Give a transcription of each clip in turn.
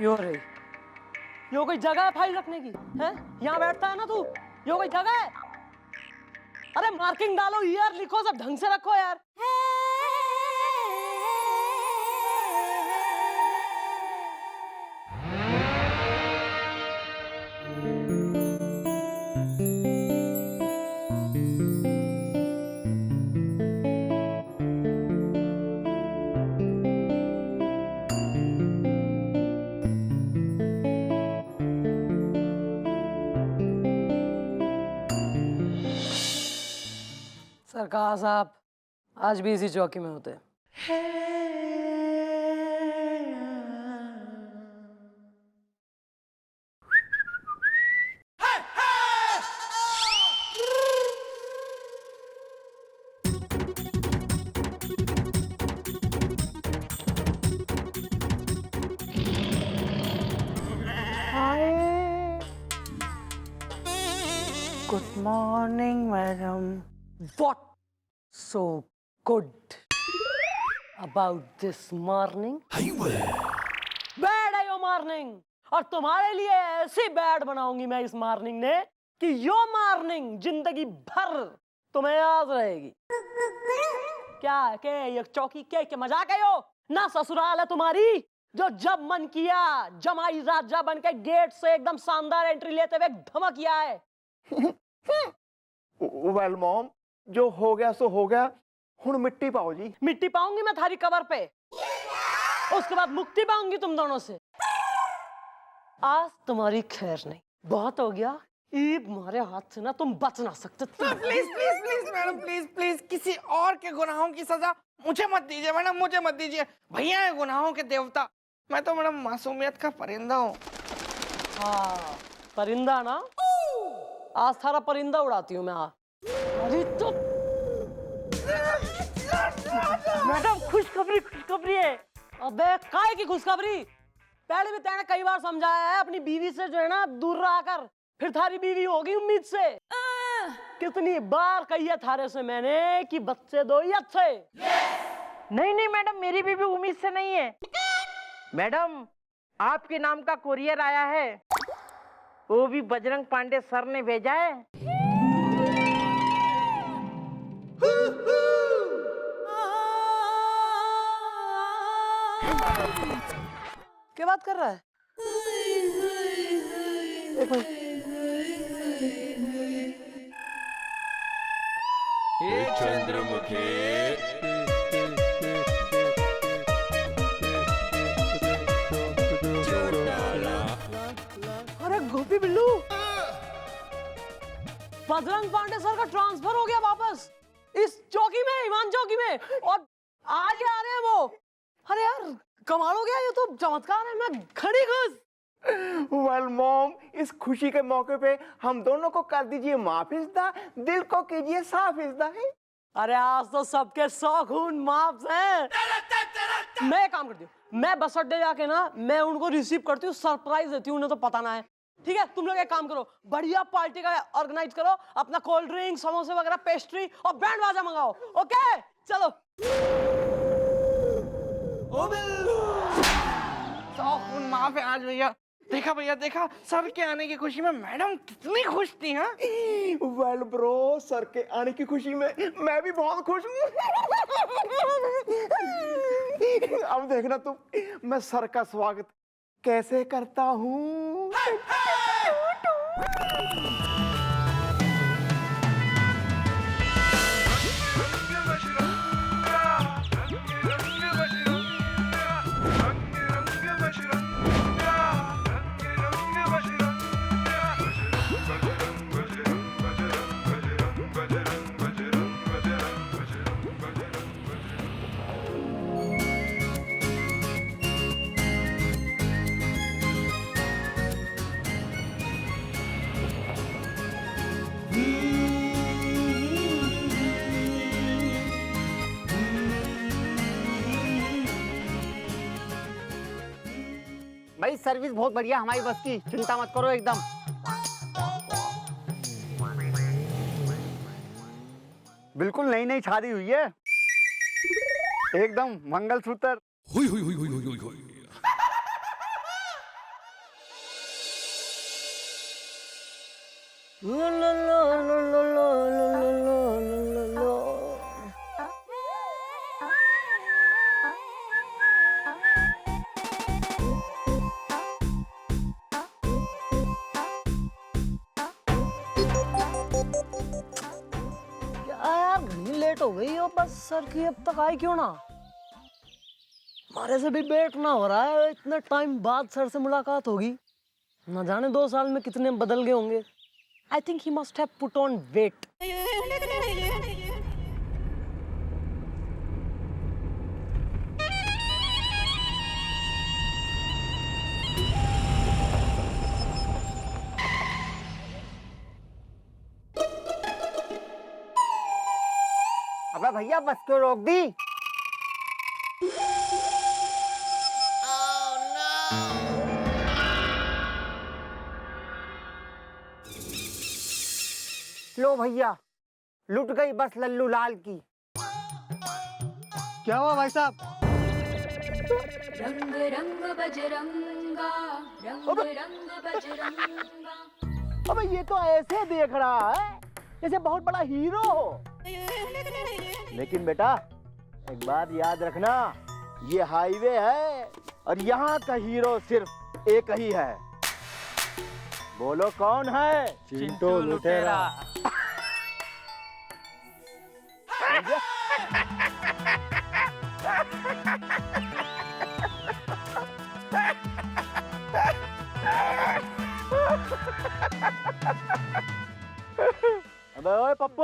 यो रे, यो कोई जगह है फाइल रखने की? है यहाँ बैठता है ना तू, यो कोई जगह है? अरे मार्किंग डालो, ईयर लिखो, सब ढंग से रखो यार। सरकार साहब आज भी इसी चौकी में होते हैं। Good morning madam. What so good about this morning? Bad है यो मॉर्निंग, और तुम्हारे लिए ऐसी बैड बनाऊंगी मैं इस मॉर्निंग ने कि यो मॉर्निंग जिंदगी भर तुम्हें याद रहेगी। क्या के ये चौकी के मजाक है यो? ना ससुराल है तुम्हारी जो जब मन किया जमाई राजा बन के गेट से एकदम शानदार एंट्री लेते हुए धमक किया है। वेल मॉम, जो हो गया सो हो गया, हुन मिट्टी पाओ जी। मिट्टी पाऊंगी मैं थारी कबर पे, उसके बाद मुक्ति पाऊंगी तुम दोनों से। आज तुम्हारी खैर नहीं, बहुत हो गया। ईब मारे हाथ से ना तुम बच ना सकते। Please please please madam, please please किसी और के गुनाहों की सजा मुझे मत दीजिए मैडम, मुझे मत दीजिए। भैया है गुनाहों के देवता, मैं तो मैडम मासूमियत का परिंदा हूँ। हाँ परिंदा ना, आज थारा परिंदा उड़ाती हूँ मैं। अरे तो मैडम खुशखबरी है। अबे काय की खुशखबरी? पहले भी तैने कई बार समझाया है अपनी बीवी से जो है ना दूर रहा कर, फिर थारी बीवी होगी उम्मीद से। कितनी बार कही है थारे से मैंने कि बच्चे दो ही अच्छे। नहीं नहीं मैडम, मेरी बीवी उम्मीद से नहीं है। मैडम आपके नाम का कोरियर आया है, वो भी बजरंग पांडे सर ने भेजा है। क्या बात कर रहा है? एक मिनट। चंद्रमुखी अरे गोपी बिल्लू, बजरंग पांडे सर का ट्रांसफर हो गया वापस इस चौकी में, ईमान चौकी में, और आज आ रहे हैं वो। अरे यार कमाल हो गया, ये तो चमत्कार है। मैं खड़ी खुश। वेल मॉम, इस खुशी के मौके पे हम दोनों को कर दीजिए माफ इज़्दा, दिल को कीजिए साफ इज़्दा है। अरे आज तो सबके 100 खून माफ हैं। मैं काम करती हूँ, मैं बस अड्डे जाके ना मैं उनको रिसीव करती हूँ, सरप्राइज देती हूँ, उन्हें तो पता ना है। ठीक है, तुम लोग एक काम करो, बढ़िया पार्टी का ऑर्गेनाइज करो, अपना कोल्ड ड्रिंक, समोसे वगैरह, पेस्ट्री और बैंड बाजा मंगाओ। ओके चलो। 100 खून माफ है आज भैया। देखा भैया, देखा सर के आने की खुशी में मैडम कितनी खुश थी। हाँ वेल ब्रो, सर के आने की खुशी में मैं भी बहुत खुश हूँ। अब देखना तुम, मैं सर का स्वागत कैसे करता हूँ। भाई सर्विस बहुत बढ़िया, हमारी बस की, चिंता मत करो एकदम। बिल्कुल नई नई शादी हुई है, एकदम मंगलसूत्र। लो लो लो लो लो लो लो लो लो लो। क्या यार, घनी लेट हो गई हो, बस सर की अब तक आई क्यों ना? हमारे से भी वेट ना हो रहा है, इतने टाइम बाद सर से मुलाकात होगी। न जाने 2 साल में कितने बदल गए होंगे। I think he must have put on weight. अबे भैया बस क्यों रोक दी? लो भैया, लुट गई बस लल्लू लाल की। क्या हुआ भाई साहब? रंग रंग बजरंगा, रंग रंग बजरंगा। अबे ये तो ऐसे देख रहा है जैसे बहुत बड़ा हीरो हो। लेकिन बेटा एक बात याद रखना, ये हाईवे है और यहाँ का हीरो सिर्फ एक ही है। बोलो कौन है? चिंटू लुटेरा। अबे ओए पप्पू,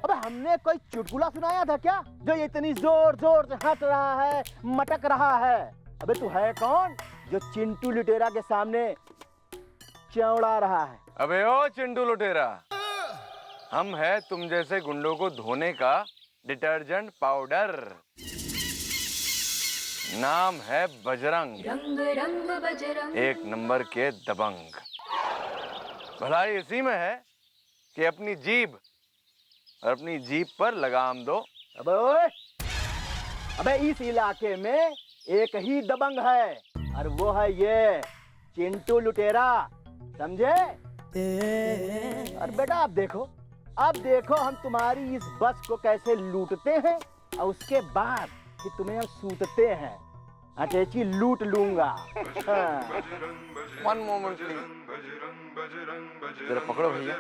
अबे हमने कोई चुटकुला सुनाया था क्या जो ये इतनी जोर जोर से हंस रहा है, मटक रहा है? अबे तू है कौन जो चिंटू लुटेरा के सामने चौड़ा रहा है? अबे ओ चिंटू लुटेरा, हम है तुम जैसे गुंडों को धोने का डिटर्जेंट पाउडर। नाम है बजरंग, रंग रंग बजरंग। एक नंबर के दबंग। भलाई इसी में है कि अपनी जीभ और अपनी जीभ पर लगाम दो। अबे ओए, अबे इस इलाके में एक ही दबंग है और वो है ये चिंटू लुटेरा, समझे? और बेटा आप देखो हम तुम्हारी इस बस को कैसे लूटते हैं और उसके बाद कि तुम्हें हम सूतते हैं। अटैची लूट लूंगा। हाँ। वन मोमेंट प्लीज, जरा पकड़ो भैया।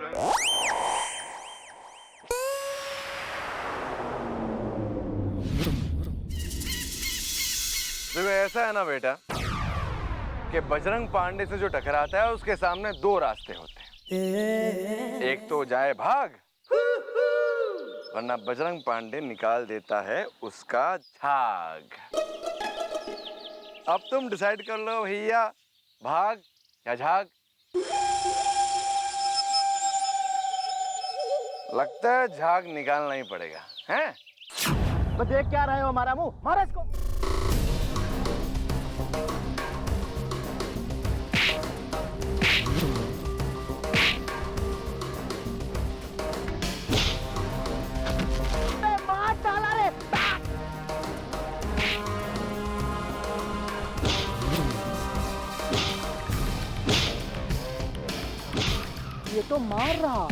देखो ऐसा है ना बेटा कि बजरंग पांडे से जो टकराता है उसके सामने 2 रास्ते होते हैं। एक तो जाए भाग, वरना बजरंग पांडे निकाल देता है उसका झाग। अब तुम डिसाइड कर लो भैया, भाग या झाग। लगता है झाग निकालना ही पड़ेगा, हैं? तो देख क्या रहे हो हमारा मुंह, मारो इसको। मार डाला रे। ये तो मार रहा।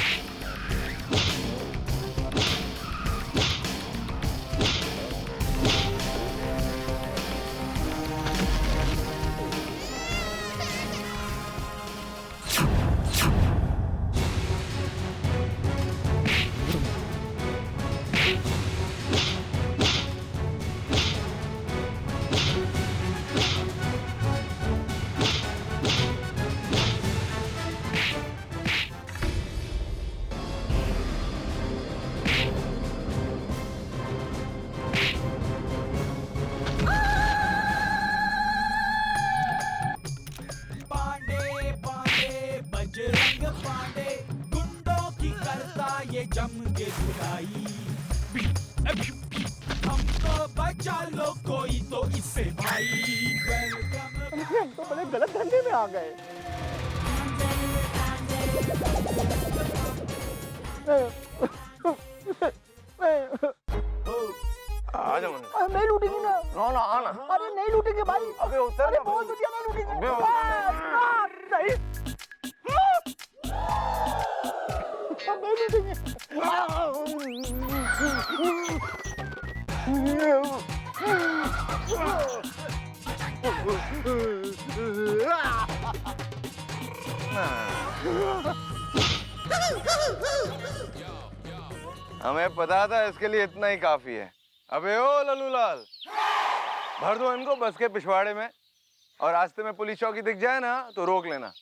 जम के धुलाई हमको बचा लो कोई तो इससे भाई। हम तो बड़े गलत धंधे में आ गए। आ जाओ। नहीं लूटेंगे ना। ना आना। अरे नहीं लूटेंगे भाई। अबे उतर अरे ना। बोल तो दिया नहीं लूटेंगे। अबे उतर। नहीं। ना। हमें पता था इसके लिए इतना ही काफी है। अबे ओ लल्लूलाल, भर दो इनको बस के पिछवाड़े में, और रास्ते में पुलिस चौकी दिख जाए ना तो रोक लेना,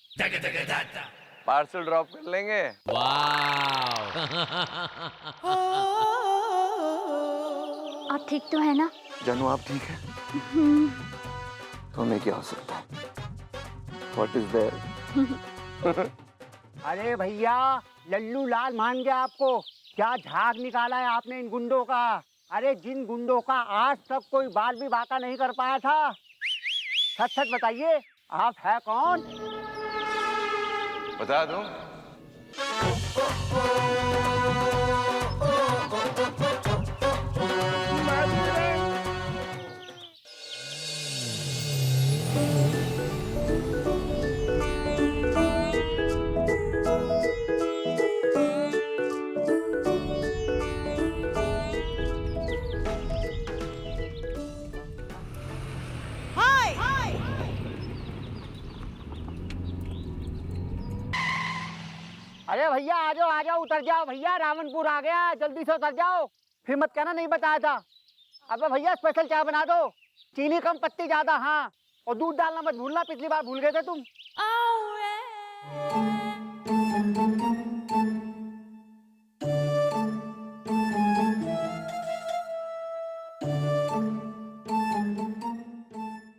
पार्सल ड्रॉप कर लेंगे। आप ठीक तो है ना? जानू आप ठीक है? तो हमें क्या हो सकता है? What is there? अरे भैया, लल्लू लाल मान गया आपको। क्या झाग निकाला है आपने इन गुंडों का। अरे जिन गुंडों का आज तक कोई बाल भी बाका नहीं कर पाया था। सच सच बताइए, आप है कौन? बता दूं? अरे भैया आ जाओ उतर जाओ भैया, रावणपुर आ गया, जल्दी से उतर जाओ। फिर मत कहना नहीं बताया था। अबे भैया स्पेशल चाय बना दो, चीनी कम पत्ती ज्यादा, हाँ, और दूध डालना मत भूलना, पिछली बार भूल गए थे तुम।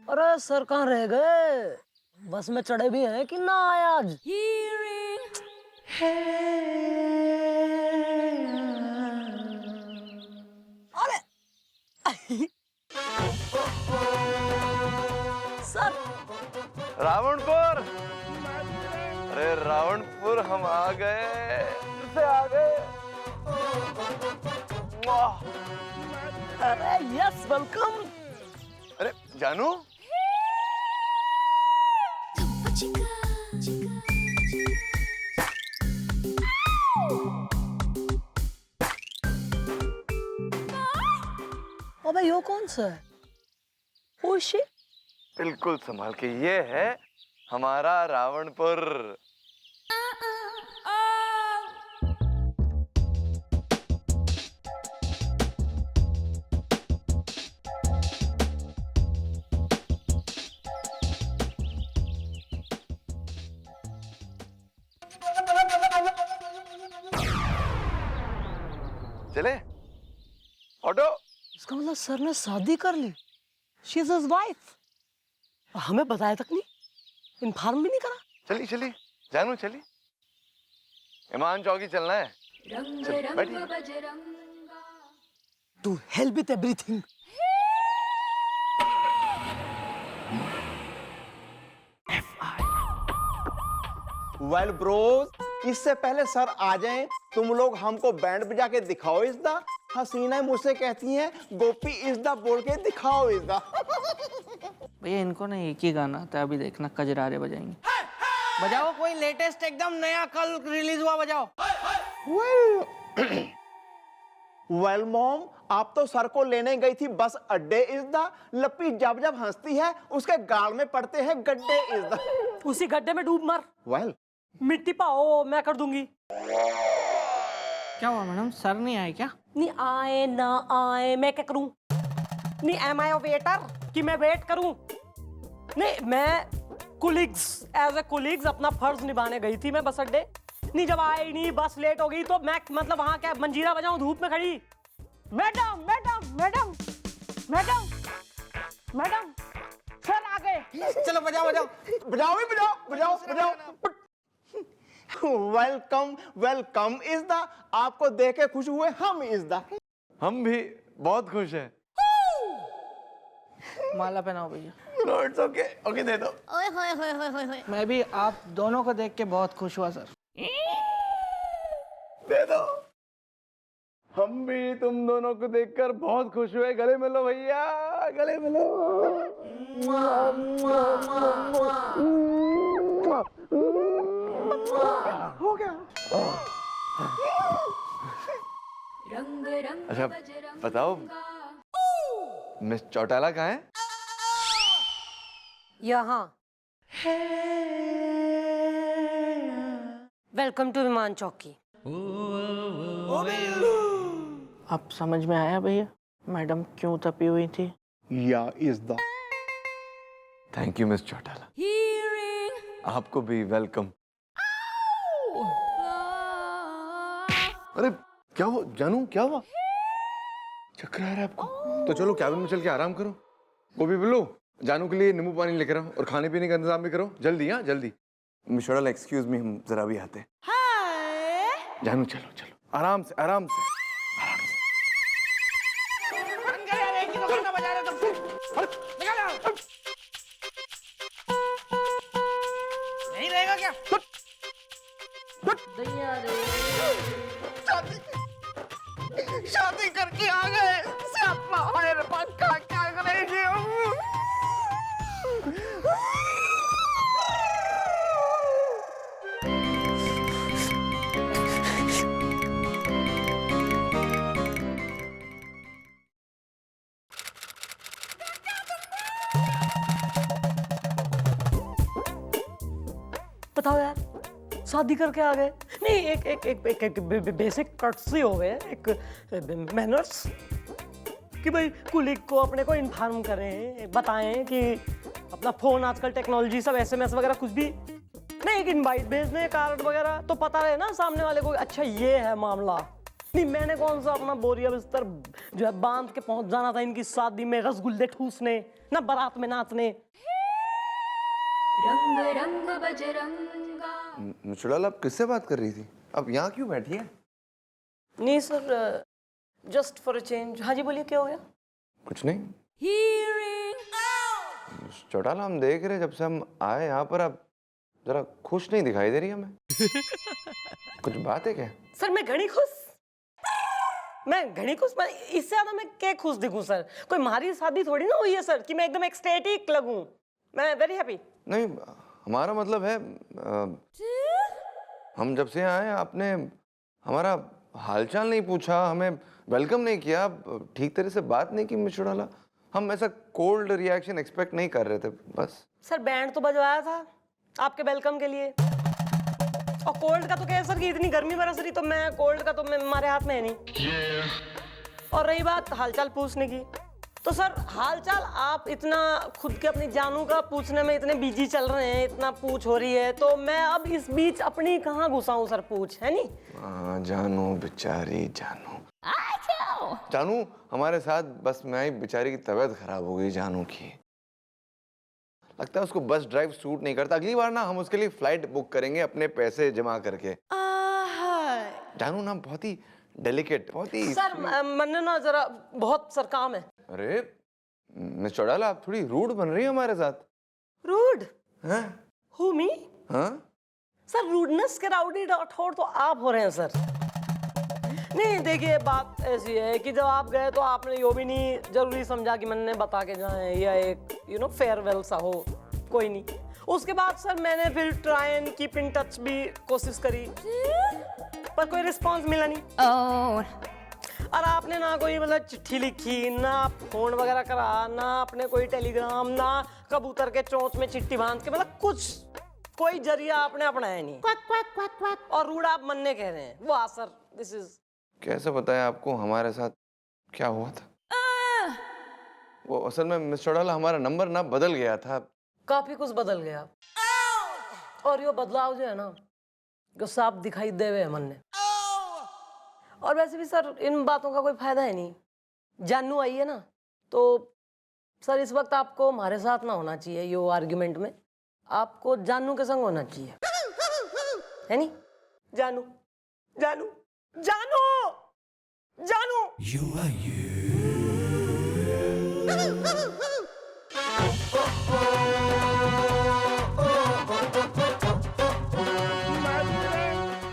अरे सर कहाँ रह गए? बस में चढ़े भी हैं कि ना आए आज? अरे सर, रावणपुर, अरे रावणपुर हम आ गए, फिर से आ गए। वाह, अरे यस वेलकम। अरे जानू, अबे यो कौन सा है? ओ शिट, बिल्कुल संभाल के, ये है हमारा रावणपुर। चले ऑटो। इसका मतलब सर ने शादी कर ली। She is his wife. हमें बताया तक नहीं, इन्फॉर्म भी नहीं करा। चली चली जानू, चली। ईमान चौकी चलना है। रंग चल, रंग बैठिए। बजरंगा। To help with everything. Well bros, इससे पहले सर आ जाएं, तुम लोग हमको बैंड बजा के दिखाओ इस दा। हसीना मुझसे कहती हैं गोपी इस दा बोल के दिखाओ इस दा। भैया इनको ना एक ही गाना आता है, अभी देखना कजरारे बजाएंगे। बजाओ कोई लेटेस्ट एकदम नया कल रिलीज हुआ बजाओ। वेल मॉम, आप तो सर को लेने गई थी बस अड्डे इस दा। लप्पी जब जब हंसती है उसके गाल में पड़ते हैं गड्ढे इस दा। उसी गड्ढे में डूब मर। वेल मिट्टी पाओ, मैं कर दूंगी। क्या हुआ मैडम, सर नहीं आए क्या? नहीं आए ना आए मैं क्या करूं? नहीं एम आई वेटर कि मैं वेट करूं? नहीं, मैं कुलीग्स, एज ए कुलीग्स अपना फर्ज निभाने गई थी मैं बस अड्डे। नहीं जब आई नहीं, बस लेट हो गई तो मैं मतलब वहां क्या मंजीरा बजाऊं धूप में खड़ी? Madam madam madam madam madam, sir आ गए। चलो बजाओ बजाओ बजाओ भी बजाओ बजाओ बजाओ। वेलकम वेलकम इस दा, आपको देख के खुश हुए हम इस दा। हम भी बहुत खुश हैं। माला पहनाओ भैया। नो इट्स ओके, ओके दे दो। ओए होए होए होए होए होए। मैं भी आप दोनों को देख के बहुत खुश हुआ सर। दे दो। हम भी तुम दोनों को देखकर बहुत खुश हुए। गले मिलो भैया, गले मिलो। हो गया। रंग रंग अच्छा बजरंगा। बताओ, मिस चौटाला कहाँ है? यहाँ वेलकम टू विमान चौकी। अब समझ में आया भैया मैडम क्यों तपी हुई थी। या is the thank you miss Chautala. आपको भी वेलकम। अरे क्या हुआ जानू, क्या हुआ? चक्कर आ रहा है आपको? तो चलो कैबिन में चल के आराम करो। गोभी बिल्लू, जानू के लिए नींबू पानी लेकर आओ और खाने पीने का इंतजाम भी करो। जल्दी, हाँ जल्दी। मिस चौटाला एक्सक्यूज मी, हम जरा भी आते हैं। जानू चलो चलो, आराम से आराम से। बंद कर यार, एक ही तो गाना बजा रहे हो तुम। निकल आओ। नहीं रहेगा क्या? शादी करके आ गए सापा मेरे पास क्या करेंगे हम? बताओ यार, शादी करके आ गए? नहीं, एक बेसिक कर्टसी हो गए, एक मैनर्स कि भाई कुलीग को अपने को इन्फॉर्म करें, बताएं कि अपना फोन आजकल टेक्नोलॉजी सब SMS वगैरह कुछ भी नहीं, एक इनवाइट भेज दें, कार्ड वगैरह, तो पता रहे ना सामने वाले को अच्छा ये है मामला। नहीं, मैंने कौन सा अपना बोरिया बिस्तर जो है बांध के पहुंच जाना था इनकी शादी में रसगुल्ले ठूसने, ना बारात में नाचने। रंग रंग बजरंगा। मिस चौटाला आप किससे बात कर रही थी? आप यहाँ क्यों बैठी हैं? नहीं sir, just for a change. हाँ जी बोलिए, क्या हो गया? कुछ नहीं। मिस चौटाला हम देख रहे जब से हम आए यहाँ पर, आप जरा खुश नहीं दिखाई दे रही हमें। कुछ बात है क्या? सर मैं घनी खुश, मैं इससे ज्यादा मैं क्या खुश दिखूं सर? कोई हमारी शादी थोड़ी ना हुई है सर कि मैं एकदम एक्सटेटिक लगूं। मैं वेरी हैप्पी। नहीं, हमारा मतलब है हम जब से आए आपने हमारा हालचाल नहीं पूछा, हमें वेलकम नहीं किया, ठीक तरह से बात नहीं की। मिस चौटाला हम ऐसा कोल्ड रिएक्शन एक्सपेक्ट नहीं कर रहे थे बस। सर बैंड तो बजवाया था आपके वेलकम के लिए, और कोल्ड का तो क्या है सर कि इतनी गर्मी बरस रही, तो मैं कोल्ड का तो हमारे हाथ में है नहीं। और रही बात हालचाल पूछने की, तो सर हालचाल आप इतना खुद के अपनी जानू का पूछने में इतने बिजी चल रहे हैं, इतना पूछ हो रही है, तो मैं अब इस बीच अपनी कहाँ घुसाऊं सर पूछ, है नहीं? हाँ जानू, बेचारी जानू। जानू हमारे साथ बस में आई, बेचारी की तबीयत खराब हो गई जानू की। लगता है उसको बस ड्राइव सूट नहीं करता। अगली बार ना हम उसके लिए फ्लाइट बुक करेंगे अपने पैसे जमा करके। जानू ना बहुत ही डेलिकेट, बहुत ही सर मैंने ना जरा बहुत सर काम है। अरे मिस चौटाला आप थोड़ी रूड बन रही है हमारे साथ। रूड? हैं? हु मी? हाँ? सर रूडनेस के राउडी राठौड़ तो आप हो रहे हैं सर। नहीं देखिए, बात ऐसी है कि जब आप गए तो आपने यो भी नहीं जरूरी समझा कि मैंने बता के जाए, या एक फेयरवेल सा हो, कोई नहीं। उसके बाद सर मैंने फिर try and keep in touch भी कोशिश करी, पर कोई रिस्पांस मिला नहीं। और आपने ना कोई मतलब चिट्ठी लिखी, ना फोन वगैरह करा, ना आपने कोई टेलीग्राम, ना कबूतर के चोंच में चिट्ठी बांध के, मतलब कुछ कोई जरिया आपने अपनाया नहीं। Quack quack quack quack. और रूड आप मनने कह रहे हैं। वाह सर, दिस इज। कैसे बताया आपको हमारे साथ क्या हुआ था? वो असल में मिस चौटाला हमारा नंबर ना बदल गया था। काफी कुछ बदल गया, और यो बदलाव जो है ना जो साफ दिखाई दे हुए मन ने। और वैसे भी सर इन बातों का कोई फायदा है नहीं। जानू आई है ना, तो सर इस वक्त आपको हमारे साथ ना होना चाहिए यो आर्ग्यूमेंट में, आपको जानू के संग होना चाहिए, है नहीं? जानू जानू जानू जानू। You are you.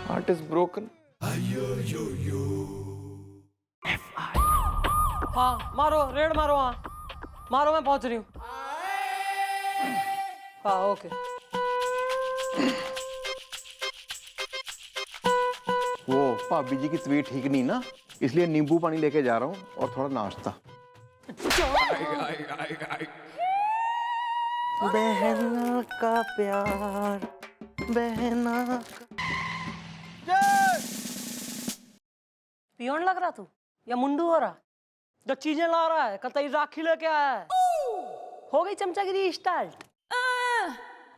Heart is broken. हाँ मारो, रेड मारो, हाँ मारो, मैं पहुंच रही हूँ। हाँ ओके। वो भाभी जी की तबीयत ठीक नहीं ना, इसलिए नींबू पानी लेके जा रहा हूँ और थोड़ा नाश्ता। बहना का प्यार, बहना पियोन लग रहा तू या मुंडू हो रहा? जो चीजें ला रहा है कतई राखी लेके आया है। हो गई चमचागिरी स्टार्ट।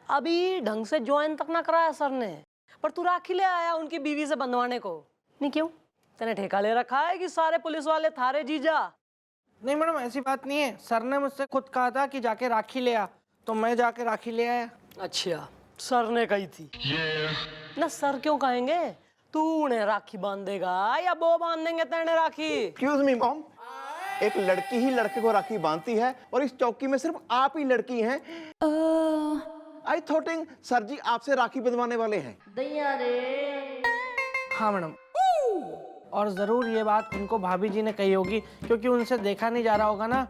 अभी ढंग से ज्वाइन तक ना कराया सर ने, पर तू राखी ले आया उनकी बीवी से बंधवाने को। नहीं क्यों? तेने ठेका ले रखा है कि सारे पुलिस वाले थारे जीजा? नहीं मैडम ऐसी बात नहीं है, सर ने मुझसे खुद कहा था कि जाके राखी ले आ, तो मैं जाके राखी ले आया। अच्छा, सर ने कही थी ना? सर क्यों कहेंगे? तू उन्हें राखी बांधेगा या वो बांधेंगे तेने राखी? एक्सक्यूज मी मॉम, एक लड़की ही लड़के को राखी बांधती है और इस चौकी में सिर्फ आप ही लड़की हैं। आई थॉटिंग सर जी आपसे राखी बंधवाने वाले हैं। हाँ मैडम, और जरूर ये बात उनको भाभी जी ने कही होगी, क्योंकि उनसे देखा नहीं जा रहा होगा ना,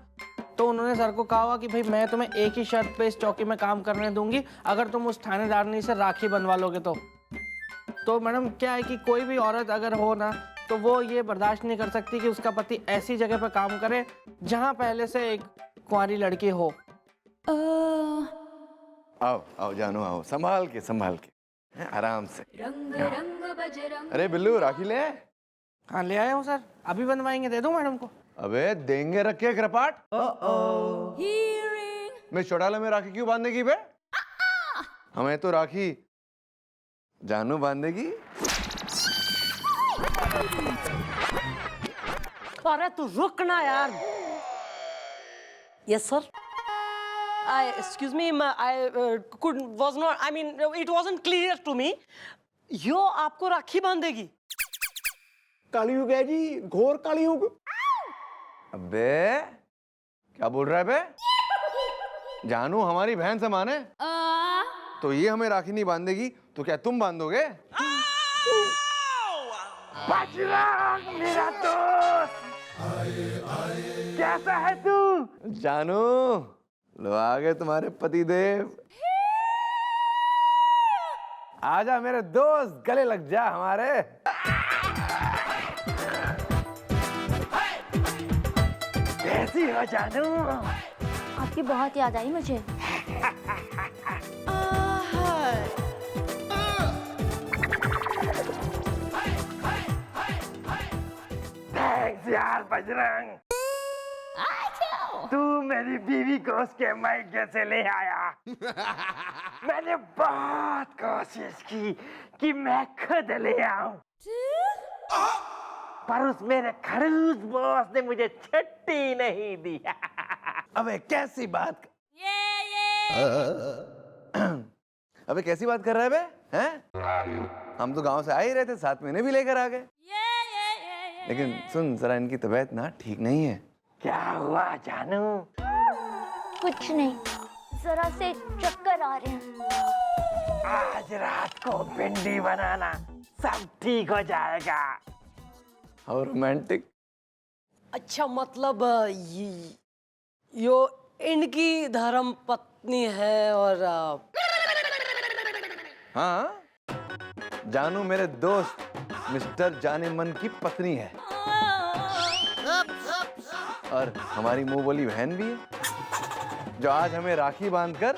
तो उन्होंने सर को कहा होगा कि भाई मैं तुम्हें एक ही शर्त पे इस चौकी में काम करने दूंगी अगर तुम उस थानेदारनी से राखी बनवा लोगे तो मैडम क्या है कि कोई भी औरत अगर हो ना, तो वो ये बर्दाश्त नहीं कर सकती कि उसका पति ऐसी जगह पर काम करे जहाँ पहले से एक कुंवारी लड़की हो। आओ आओ जानू, आओ संभाल के आराम से। रंग रंग बजरंग। अरे बिल्लू राखी ले आए? हाँ ले आया हूँ सर, अभी बनवाएंगे, दे दूँ मैडम को? अबे देंगे रखे कृपाट। मैं चौटाला में राखी क्यों बांधेगी बे? हमें तो राखी जानू बांधेगी। अरे तू रुक ना यार। Yes sir. Excuse me, I was not, I mean, it wasn't clear to me. यो आपको राखी बांधेगी? कलयुग है जी, घोर कलयुग। अबे क्या बोल रहा है बे? जानू हमारी बहन से माने तो ये हमें राखी नहीं बांधेगी तो क्या तुम बांधोगे? बजरंग मेरा दोस्त, कैसा है तू? जानू लो आ गए तुम्हारे पतिदेव। आजा मेरे दोस्त, गले लग जा हमारे। कैसी हो जानू? आपकी बहुत याद आई मुझे। थैंक्स यार बजरंग, तू मेरी बीवी को उसके मायके से ले आया। मैंने बहुत कोशिश की कि मैं खुद ले आऊं, पर उस मेरे खड़ूस बॉस ने मुझे छुट्टी नहीं दी। अबे कैसी बात अबे कैसी बात कर रहा है बे? हैं? हम तो गांव से आ ही रहे थे, 7 महीने भी लेकर आ गए। लेकिन सुन जरा, इनकी तबीयत ना ठीक नहीं है। क्या हुआ जानू? कुछ नहीं, जरा से चक्कर आ रहे हैं। आज रात को भिंडी बनाना, सब ठीक हो जाएगा। और रोमांटिक? अच्छा मतलब यो इनकी धर्म पत्नी है और हाँ, जानू मेरे दोस्त मिस्टर जाने मन की पत्नी है और हमारी मुंह बोली बहन भी है, जो आज हमें राखी बांधकर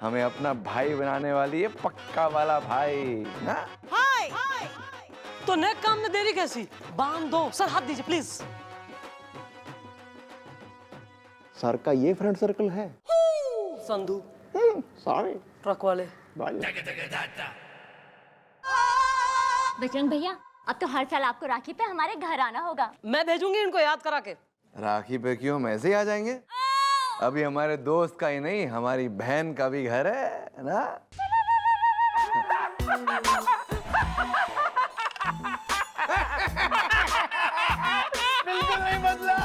हमें अपना भाई बनाने वाली है, पक्का वाला भाई। हाँ? तो नेक काम में देरी कैसी? बांध दो सर, हाथ दीजिए प्लीज। सर का ये फ्रेंड सर्कल है? संधू सॉरी, ट्रक वाले। बजरंग भैया, अब तो हर साल आपको राखी पे हमारे घर आना होगा। मैं भेजूंगी इनको याद करा के। राखी पे क्यों, हम ऐसे ही आ जाएंगे। अभी हमारे दोस्त का ही नहीं, हमारी बहन का भी घर है ना। बिल्कुल नहीं बदला।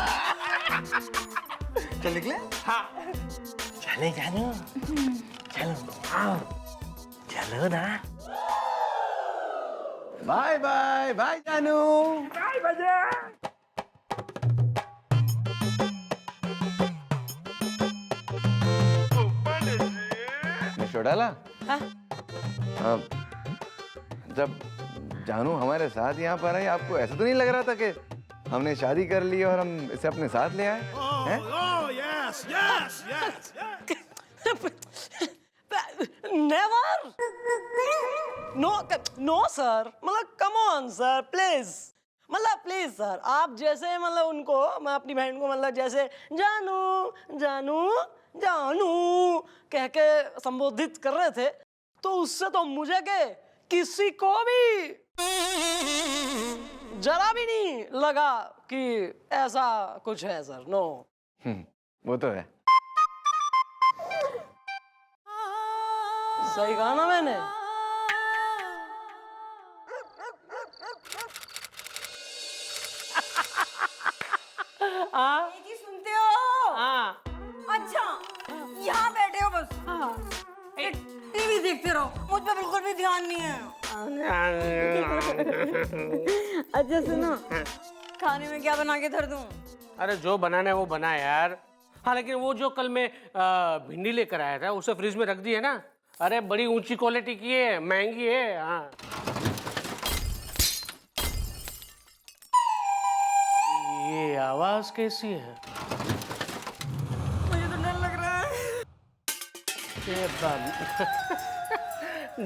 चल निकले? हाँ चले जानू, चलो आओ, चलो ना। बाय बाय बाय जानू। बाय बजरंग। चौटाला, हाँ? अब जब जानू हमारे साथ यहाँ पर आई, आपको ऐसा तो नहीं लग रहा था कि हमने शादी कर ली और हम इसे अपने साथ ले आए? नेवर। नो नो सर, मतलब कम ऑन सर प्लीज। मतलब प्लीज सर, आप जैसे मतलब उनको, मैं अपनी बहन को मतलब जैसे जानू जानू जानू कह के संबोधित कर रहे थे, तो उससे तो मुझे के किसी को भी जरा भी नहीं लगा कि ऐसा कुछ है सर। नो। वो तो है। सही कहा ना मैंने? हाँ सुनते हो? हाँ। अच्छा, यहाँ बैठे हो बस। टीवी देखते रहो, मुझ पे बिल्कुल भी ध्यान नहीं है। अच्छा सुनो, खाने में क्या बना के धर दूं? अरे जो बनाना है वो बना यार। हाँ लेकिन वो जो कल मैं भिंडी लेकर आया था उसे फ्रिज में रख दी है ना। अरे बड़ी ऊंची क्वालिटी की है, महंगी है। हाँ ये आवाज कैसी है? मुझे तो डर लग रहा है।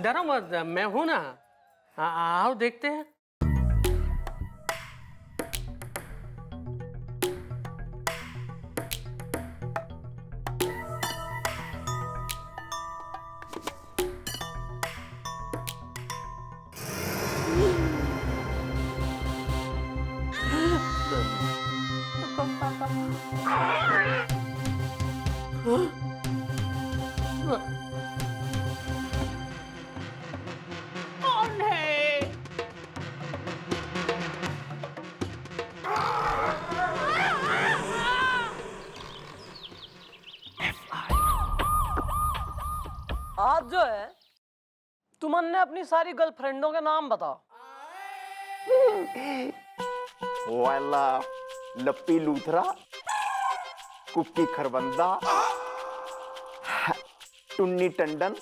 डरो मत, मैं हूं ना। आओ देखते हैं। आज जो है तुमने अपनी सारी गर्लफ्रेंडों के नाम बताओ। वाला लप्पी लूथरा, कुक्की खरबंदा, टुन्नी टंडन,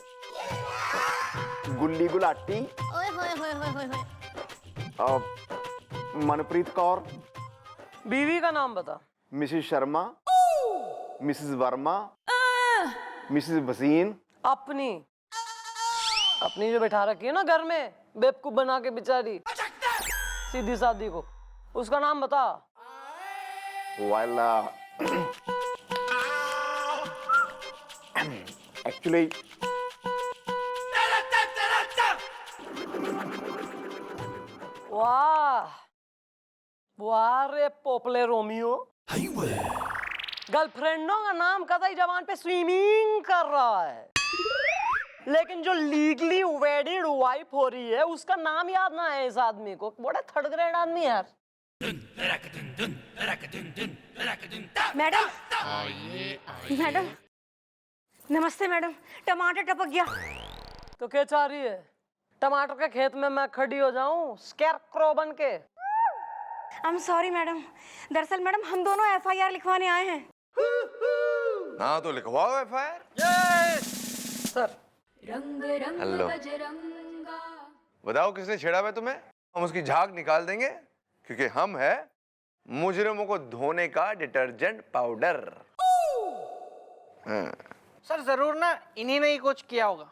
गुल्ली गुलाटी, ओए होए होए होए होए होए। और मनप्रीत कौर, बीवी का नाम बता। Mrs Sharma, Mrs Verma, Mrs Bhasin. अपनी अपनी जो बैठा रखी है ना घर में बेवकूफ बना के बेचारी सीधी सादी को, उसका नाम बता। वाला एक्चुअली वाह वाह रे पोपले रोमियो, गर्लफ्रेंडों का नाम कतई जबान पे स्विमिंग कर रहा है, लेकिन जो लीगली वेडिड वाइफ हो रही है उसका नाम याद ना है इस आदमी को। बड़ा थर्ड ग्रेड आदमी यार। मैडम, मैडम, नमस्ते मैडम। टमाटर टपक गया। तो क्या चाह रही है? टमाटर के खेत में मैं खड़ी हो जाऊं स्कैरक्रो बन के? I am sorry madam. दरअसल मैडम हम दोनों FIR लिखवाने आए हैं। हाँ तो लिखवाओ FIR। सर रंग रंग हेलो। बजरंगा। बताओ किसने छेड़ा हुआ तुम्हें? हम उसकी झाग निकाल देंगे, क्योंकि हम है मुजरिमों को धोने का डिटर्जेंट पाउडर। हाँ। सर जरूर ना इन्हीं ने ही कुछ किया होगा।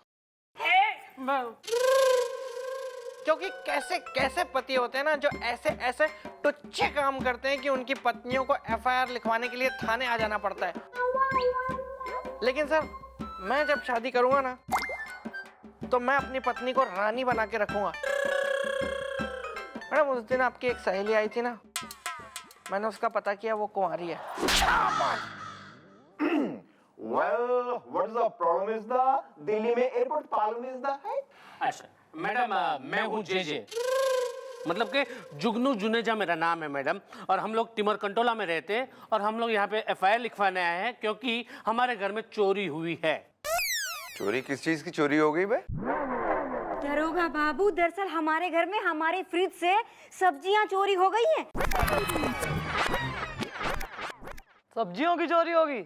क्योंकि कैसे कैसे पति होते हैं ना जो ऐसे ऐसे टुच्चे काम करते हैं कि उनकी पत्नियों को FIR लिखवाने के लिए थाने आ जाना पड़ता है। लेकिन सर मैं जब शादी करूंगा ना तो मैं अपनी पत्नी को रानी बना के रखूंगा। मैडम उस दिन आपकी एक सहेली आई थी ना, मैंने उसका पता किया, वो कुंवारी है। well what is the problem is the Delhi में एयरपोर्ट प्रॉब्लम इज द अच्छा मैडम मैं हूँ जे मतलब कि जुगनू जुनेजा मेरा नाम है मैडम, और हम लोग टिमर कंटोला में रहते हैं और हम लोग यहाँ पे FIR लिखवाने आए हैं क्योंकि हमारे घर में चोरी हुई है। चोरी? किस चीज की चोरी हो गई बे? दरोगा बाबू, दरअसल हमारे घर में हमारे फ्रिज से सब्जियां चोरी हो गई हैं। सब्जियों की चोरी होगी?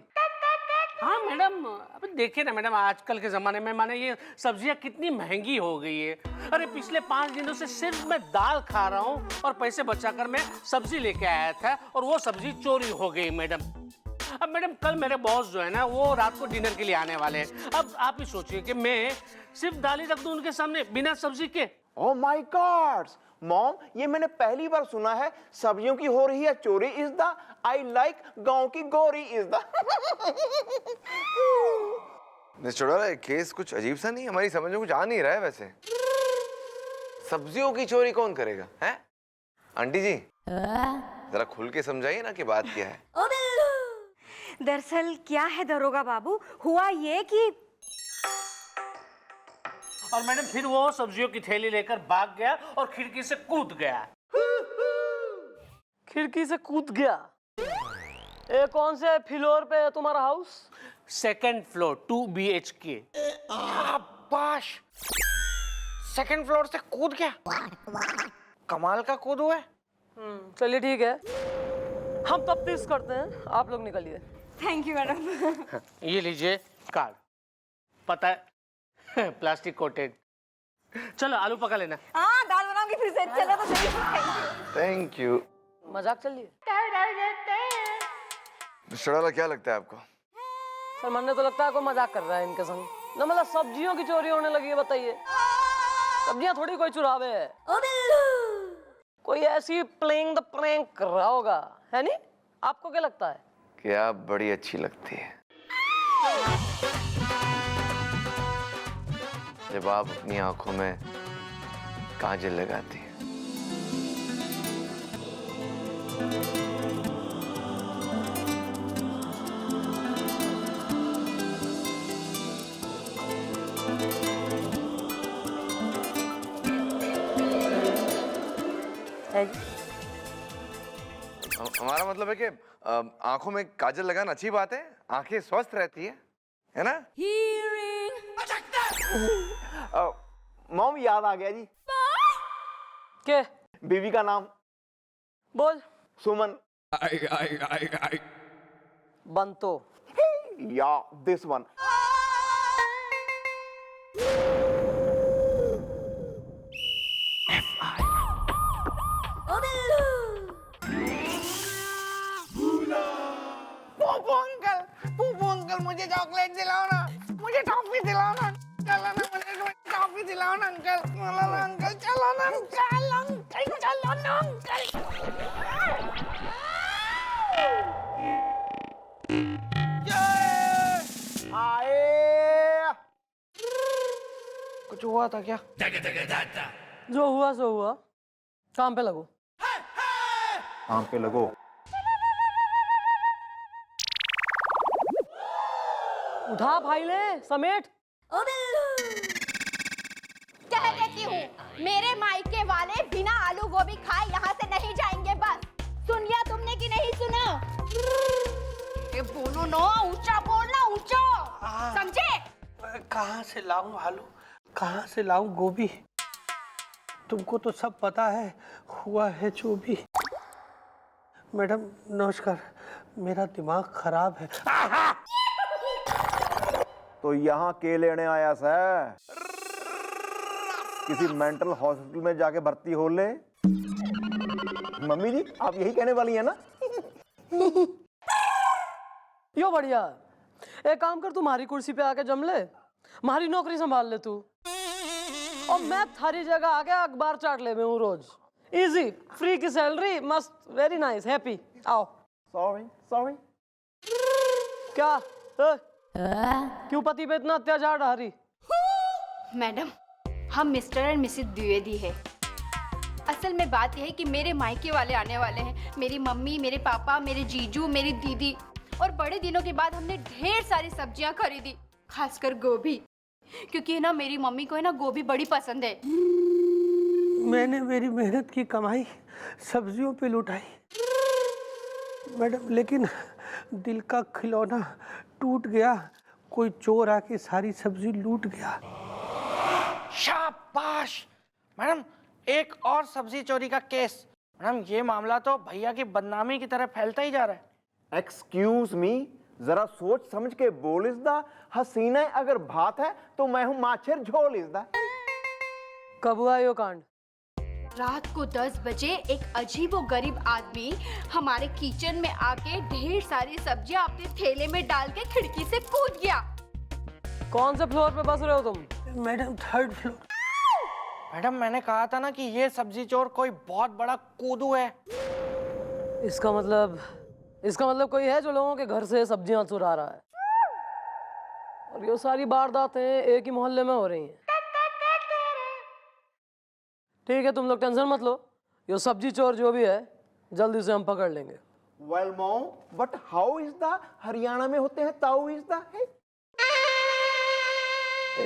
हाँ मैडम, अब देखिए ना मैडम, आजकल के ज़माने में माने ये सब्जियाँ कितनी महंगी हो गई है। अरे पिछले 5 दिनों से सिर्फ मैं दाल खा रहा हूँ और पैसे बचाकर मैं सब्जी लेके आया था और वो सब्जी चोरी हो गई मैडम। अब मैडम कल मेरे बॉस जो है ना वो रात को डिनर के लिए आने वाले हैं। अब आप ही सोचिए कि मैं सिर्फ दाल ही रख दूं उनके सामने बिना सब्जी के, ओह माय गॉड मॉम, ये मैंने पहली बार सुना है। सब्जियों की हो रही है चोरी इज द आई लाइक गांव की गोरी इज द। मिस्टर डोरा, केस कुछ अजीब सा नहीं, हमारी समझ में कुछ आ नहीं रहा है। वैसे सब्जियों की चोरी कौन करेगा हैं? आंटी जी जरा खुल के समझाइए ना कि बात क्या है। दरअसल क्या है दरोगा बाबू, हुआ ये कि और मैडम फिर वो सब्जियों की थैली लेकर भाग गया और खिड़की से कूद गया। खिड़की से कूद गया? ये कौन से फ्लोर पे है तुम्हारा हाउस? Second floor 2 BHK। शाबाश, सेकंड फ्लोर से कूद गया, कमाल का कूद हुआ है। चलिए ठीक है, हम तफ्तीश करते हैं, आप लोग निकलिए। Thank you madam. ये लीजिए कार्ड, पता है प्लास्टिक कोटेड। चलो आलू पका लेना। हाँ दाल बनाऊंगी फिर से, चलो तो सही। Thank you. मजाक चलिए। मिस्टर डोरा, क्या लगता है आपको? सर मन तो लगता है कोई मजाक कर रहा है इनके संग। ना मतलब सब्जियों की चोरी होने लगी है, बताइए। सब्जियां थोड़ी कोई चुरावे है, कोई ऐसी प्लेइंग द प्रैंक कर रहा होगा, है नहीं? आपको क्या लगता है? कि आप बड़ी अच्छी लगती है जब आप अपनी आंखों में काजल लगाती है। हमारा मतलब है कि आंखों में काजल लगाना अच्छी बात है, आंखें स्वस्थ रहती है ना? मॉम याद आ गया जी। क्या? बीवी का नाम बोल। सुमन। बंतो। या दिस वन। पूपू अंकल मुझे चॉकलेट दिलाओ ना, मुझे टॉफी दिलाओ ना, चलो ना मुझे टॉफी दिलाओ ना अंकल, चलो ना अंकल, चलो ना अंकल, चलो ना अंकल। आए कुछ हुआ था क्या? जो हुआ सो हुआ, काम पे लगो। काम पे लगो। उठा फाइले समेट। कह देती हूँ, मेरे मायके वाले बिना आलू गोभी खाए यहाँ से नहीं जाएंगे। बस सुन लिया तुमने कि नहीं सुना? ये बोलो ना, ऊंचा बोलना, ऊंचा, समझे? कहाँ से लाऊं आलू, कहाँ से लाऊं गोभी? तुमको तो सब पता है, हुआ है जो भी। मैडम नमस्कार, मेरा दिमाग खराब है। तो यहाँ के लेने आया सर? किसी मेंटल हॉस्पिटल में जाके भर्ती हो ले। मम्मी जी आप यही कहने वाली है ना? यो बढ़िया, एक काम कर, तुम्हारी कुर्सी पे आके जम ले, हमारी नौकरी संभाल ले तू, और मैं थारी जगह आके अखबार चाट ले मैं हूँ रोज। इजी, फ्री की सैलरी, मस्त, वेरी नाइस, हैप्पी। आओ। Sorry sorry. क्या क्यों पति पे इतना अत्याचार ढा रही? मैडम, हम मिस्टर एंड मिसेस द्विवेदी है। असल में बात यह है कि मेरे मायके वाले आने वाले हैं। मेरी मम्मी, मेरे पापा, मेरे जीजू, मेरी दीदी, और बड़े दिनों के बाद हमने ढेर सारी सब्जियां खरीदी, खासकर गोभी, क्योंकि ना मेरी मम्मी को है ना गोभी बड़ी पसंद है। मैंने मेरी मेहनत की कमाई सब्जियों पे लुटाई मैडम, लेकिन दिल का खिलौना टूट गया, कोई चोर आके सारी सब्जी लूट गया। शाबाश मैडम, एक और सब्जी चोरी का केस। मैडम ये मामला तो भैया की बदनामी की तरह फैलता ही जा रहा है। एक्सक्यूज मी, जरा सोच समझ के बोल इसदा। हसीना अगर भात है तो मैं हूँ माछेर झोल इसदा। कब हुआ यो कांड? रात को 10 बजे एक अजीबोगरीब आदमी हमारे किचन में आके ढेर सारी सब्जियां अपने थैले में डाल के खिड़की से कूद गया। कौन से फ्लोर पे बस रहे हो तुम? Madam 3rd floor. मैडम मैंने कहा था ना कि ये सब्जी चोर कोई बहुत बड़ा कूदू है। इसका मतलब कोई है जो लोगों के घर से सब्जियां चुरा रहा है। और ये सारी वारदातें एक ही मोहल्ले में हो रही हैं। ठीक है, तुम लोग टेंशन मत लो, ये सब्जी चोर जो भी है जल्दी से हम पकड़ लेंगे। Well mom, but how is the Haryana में होते हैं ताऊ इज द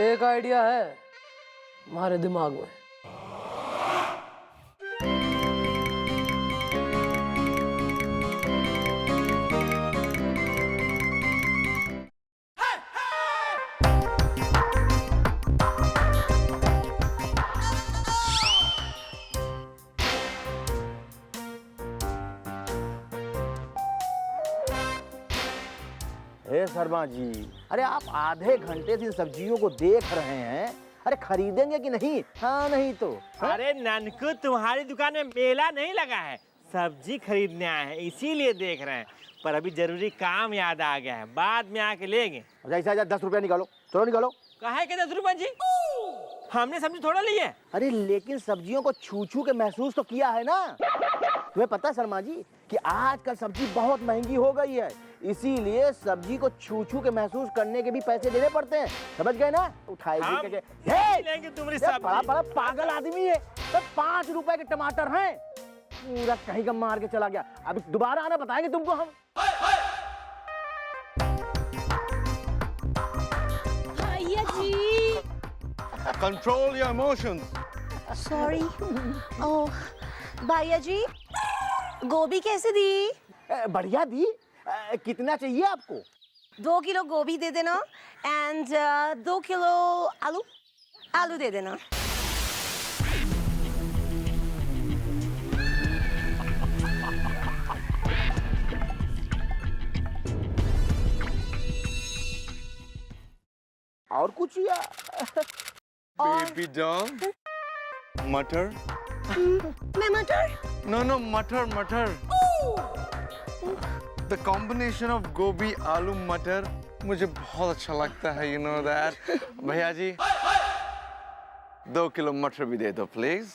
एक आइडिया है हमारे दिमाग में। हे शर्मा जी, अरे आप आधे घंटे से इन सब्जियों को देख रहे हैं, अरे खरीदेंगे कि नहीं? हाँ नहीं तो हाँ? अरे ननकू, तुम्हारी दुकान में मेला नहीं लगा है, सब्जी खरीदने आए हैं इसीलिए देख रहे हैं। पर अभी जरूरी काम याद आ गया है, बाद में आके लेंगे। ऐसा 10 रुपया निकालो, चलो निकालो। कहे के 10 रुपए जी? हमने सब्जी थोड़ा ली है। अरे लेकिन सब्जियों को छू छू के महसूस तो किया है ना। तुम्हें पता है शर्मा जी कि आजकल सब्जी बहुत महंगी हो गई है, इसीलिए सब्जी को छू छू के महसूस करने के भी पैसे देने पड़ते हैं, समझ गए ना? उठाएगी लेंगे तुम्हारी सब्जी। बड़ा पागल आदमी है। तो 5 रुपए के टमाटर हैं, पूरा कहीं का मार के चला गया। अभी दोबारा आना बताएंगे तुमको हम। भैया जी कंट्रोल योर इमोशंस। सॉरी। ओह भैया जी, गोभी कैसे दी? बढ़िया दी। कितना चाहिए आपको? 2 किलो गोभी दे देना एंड 2 किलो आलू दे देना। और कुछ या? बेबी डॉल, मटर। मैं मटर? No, मटर। The combination of गोभी, आलू, मटर मुझे बहुत अच्छा लगता है, you know that। भैया जी 2 किलो मटर भी दे दो प्लीज।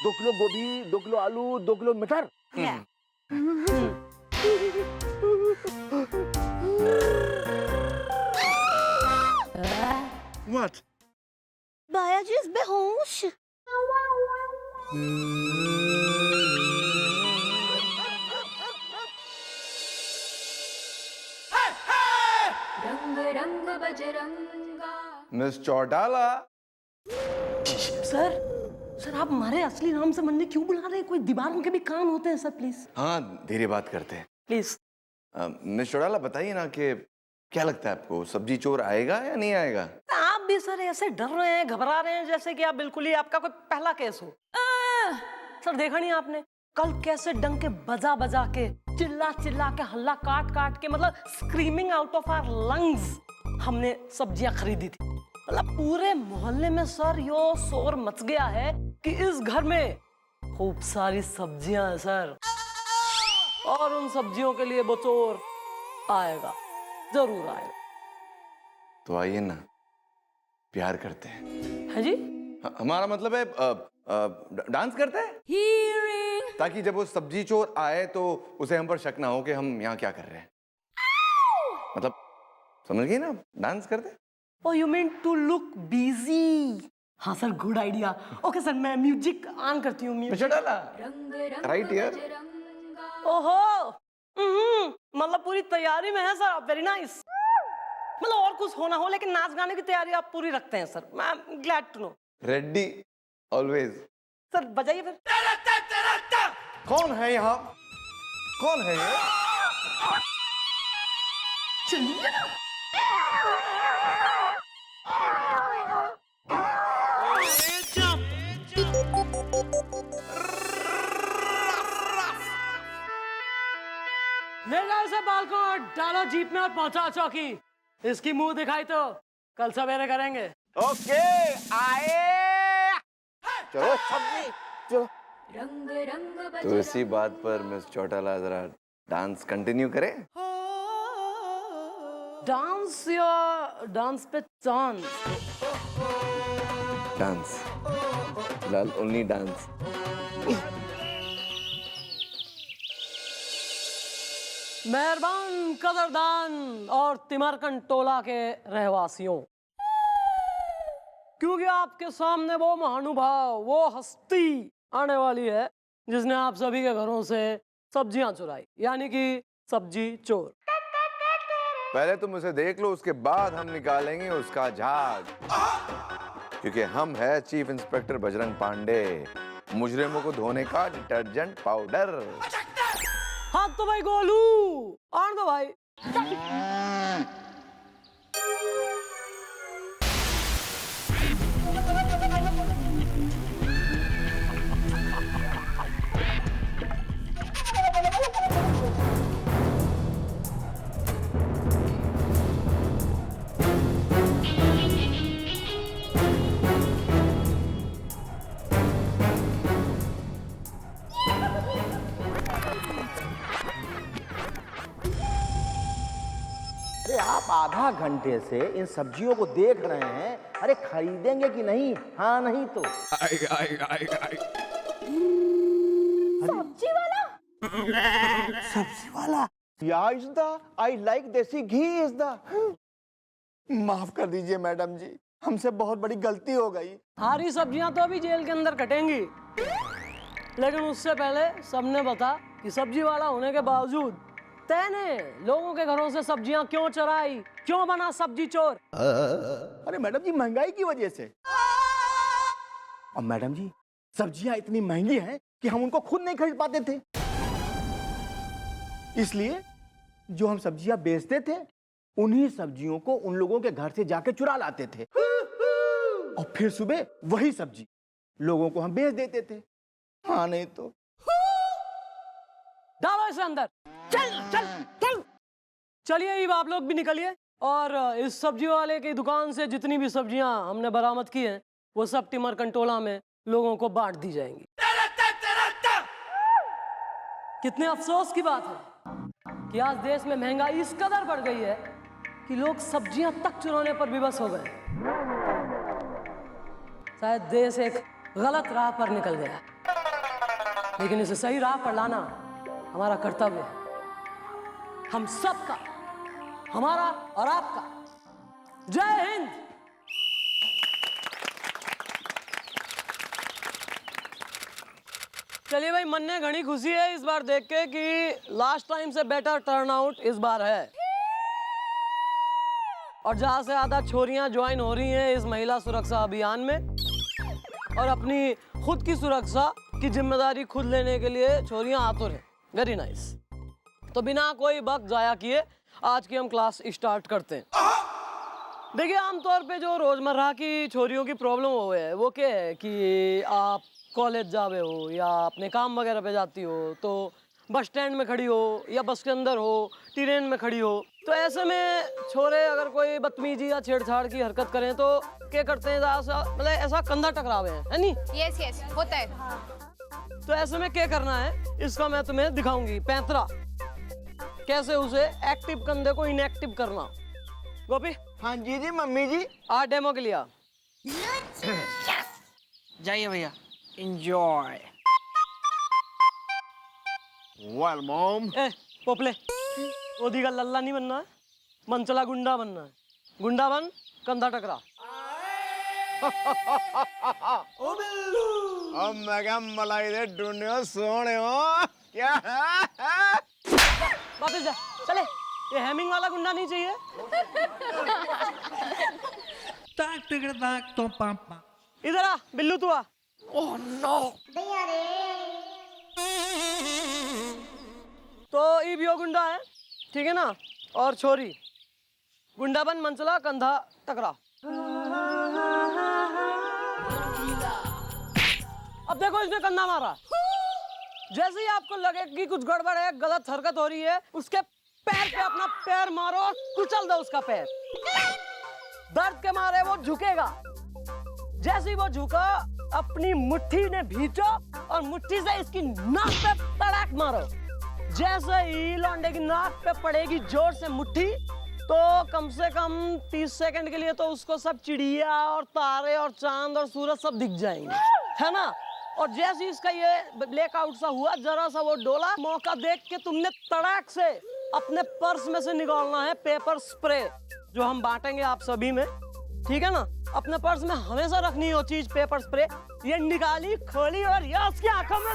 2 किलो गोभी, 2 किलो आलू, 2 किलो मटर। What? भैया जी इस बेहोश। रंग रंग बजरंगा। मिस चौटाला। सर आप हमारे असली नाम से मंदिर क्यों बुला रहे हैं? कोई दीवारों के भी कान होते हैं सर, प्लीज। हाँ, धीरे बात करते हैं प्लीज। मिस चौटाला बताइए ना कि क्या लगता है आपको, सब्जी चोर आएगा या नहीं आएगा? आप भी सर ऐसे डर रहे हैं, घबरा रहे हैं जैसे कि आप बिल्कुल ही आपका कोई पहला केस हो। सर देखा नहीं आपने कल कैसे डंके बजा बजा के, चिल्ला चिल्ला के, हल्ला काट काट के, मतलब screaming out of our lungs हमने सब्जियां खरीदी थी। मतलब पूरे मोहल्ले में सर यो शोर मच गया है कि इस घर में खूब सारी सब्जियां हैं सर, और उन सब्जियों के लिए वो चोर आएगा, जरूर आएगा। तो आइए ना, प्यार करते हैं। है जी? हमारा मतलब है डांस करते हैं, ताकि जब वो सब्जी चोर आए तो उसे हम पर शक ना हो कि हम यहाँ क्या कर रहे हैं। मतलब समझ गई ना, डांस करते हैं। Oh, you mean to look busy? हाँ sir, good idea. Okay sir, मैं म्यूजिक ऑन करती हूँ। Right here. ओहो, मतलब पूरी तैयारी में है सर, वेरी नाइस। मतलब और कुछ होना हो लेकिन नाच गाने की तैयारी आप पूरी रखते हैं सर, मैं glad to know. Ready always. Sir बजाइए फिर। कौन है यहाँ? कौन है ये? चलिए ना। ले जाओ इसे बालकोट, डालो जीप में और पहुंचाओ चौकी। इसकी मुंह दिखाई तो कल सवेरे करेंगे। ओके, आए। चलो सब्जी, चलो। रंग रंग तो इसी बात पर मिस चौटाला जरा डांस कंटिन्यू करें। डांस या डांस पे चांस? डांस फिलहाल ओनली डांस। मेहरबान, कदरदान और तिमरकन टोला के रहवासियों, क्योंकि आपके सामने वो महानुभाव, वो हस्ती आने वाली है जिसने आप सभी के घरों से सब्जियां चुराई, यानी कि सब्जी चोर। पहले तुम उसे देख लो, उसके बाद हम निकालेंगे उसका झाग, क्योंकि हम है चीफ इंस्पेक्टर बजरंग पांडे, मुजरिमों को धोने का डिटर्जेंट पाउडर। हाँ तो भाई गोलू, आन दो भाई। अरे आप आधा घंटे से इन सब्जियों को देख रहे हैं, अरे खरीदेंगे कि नहीं? हाँ नहीं तो सब्जी वाला? सब्जी वाला या इज द आई लाइक देसी घी इज द। माफ कर दीजिए मैडम जी, हमसे बहुत बड़ी गलती हो गई। हरी सब्जियां तो अभी जेल के अंदर कटेंगी, लेकिन उससे पहले सबने बता कि सब्जी वाला होने के बावजूद तैने लोगों के घरों से सब्जियां क्यों चुराई, क्यों बना सब्जी चोर? अरे मैडम जी, महंगाई की वजह से। और मैडम जी, सब्जियां इतनी महंगी हैं कि हम उनको खुद नहीं खरीद पाते थे, इसलिए जो हम सब्जियां बेचते थे उन्हीं सब्जियों को उन लोगों के घर से जाके चुरा लाते थे, और फिर सुबह वही सब्जी लोगों को हम बेच देते थे। हाँ नहीं तो। डालो इसे अंदर, चल चल चल। चलिए अब आप लोग भी निकलिए, और इस सब्जी वाले की दुकान से जितनी भी सब्जियां हमने बरामद की हैं वो सब तिमरकन टोला में लोगों को बांट दी जाएंगी। कितने अफसोस की बात है कि आज देश में महंगाई इस कदर बढ़ गई है कि लोग सब्जियां तक चुराने पर विवश हो गए। शायद देश एक गलत राह पर निकल गया, लेकिन इसे सही राह पर लाना हमारा कर्तव्य है, हम सबका, हमारा और आपका। जय हिंद। चलिए भाई, मन में घनी खुशी है इस बार देख के कि लास्ट टाइम से बेटर टर्नआउट इस बार है, और जहां से ज्यादा छोरियां ज्वाइन हो रही हैं इस महिला सुरक्षा अभियान में, और अपनी खुद की सुरक्षा की जिम्मेदारी खुद लेने के लिए छोरियां आतुर हैं। Very nice. तो बिना कोई वक्त जाया किए आज की हम क्लास स्टार्ट करते हैं। देखिए, आमतौर पे जो रोजमर्रा की छोरियों की प्रॉब्लम हो है वो क्या है कि आप कॉलेज जावे हो या अपने काम वगैरह पे जाती हो, तो बस स्टैंड में खड़ी हो या बस के अंदर हो, ट्रेन में खड़ी हो, तो ऐसे में छोरे अगर कोई बदतमीजी या छेड़छाड़ की हरकत करें तो क्या करते हैं, मतलब ऐसा कंधा टकरावे है नहीं? यस यस, होता है। तो ऐसे में क्या करना है इसका मैं तुम्हें दिखाऊंगी पैंतरा, कैसे उसे एक्टिव कंधे को इनएक्टिव करना। गोपी। हाँ जी जी मम्मी जी। आ डेमो के लिए जाइए भैया, एंजॉय। Well mom. ए पोपले, ओदी का लल्ला नहीं बनना है, मनचला गुंडा बनना है। गुंडा बन, कंधा टकरा। ओ बिल्लू, अब मैं क्या मलाई दे ढूंढो सोने हो क्या? वापस जा, चले। ये हैमिंग वाला गुंडा नहीं चाहिए। इधर आ बिल्लू, तू आ। Oh no. तो ये भी गुंडा है, ठीक है ना? और छोरी गुंडा बन, मनचला कंधा टकरा। अब देखो, इसने कंधा मारा। जैसे ही आपको लगे कि कुछ गड़बड़ है, गलत हरकत हो रही है, उसके पैर पे अपना पैर मारो और कुचल दो उसका पैर। दर्द के मारे वो झुकेगा। जैसे ही वो झुका, अपनी मुट्ठी ने भींचो और मुट्ठी से इसकी नाक पे तड़ाक मारो। जैसे ही लौंडे की नाक पे पड़ेगी जोर से मुट्ठी, तो कम से कम 30 सेकंड के लिए तो उसको सब चिड़िया और तारे और चांद और सूरज सब दिख जाएंगे, है ना। और जैसे ही इसका ये ब्लैकआउट सा हुआ, जरा सा वो डोला, मौका देख के तुमने तड़ाक से अपने पर्स में से निकालना है पेपर स्प्रे, जो हम बांटेंगे आप सभी में, ठीक है ना। अपने पर्स में हमेशा रखनी है वो चीज, पेपर स्प्रे। ये निकाली, खोली और ये उसकी आंखों में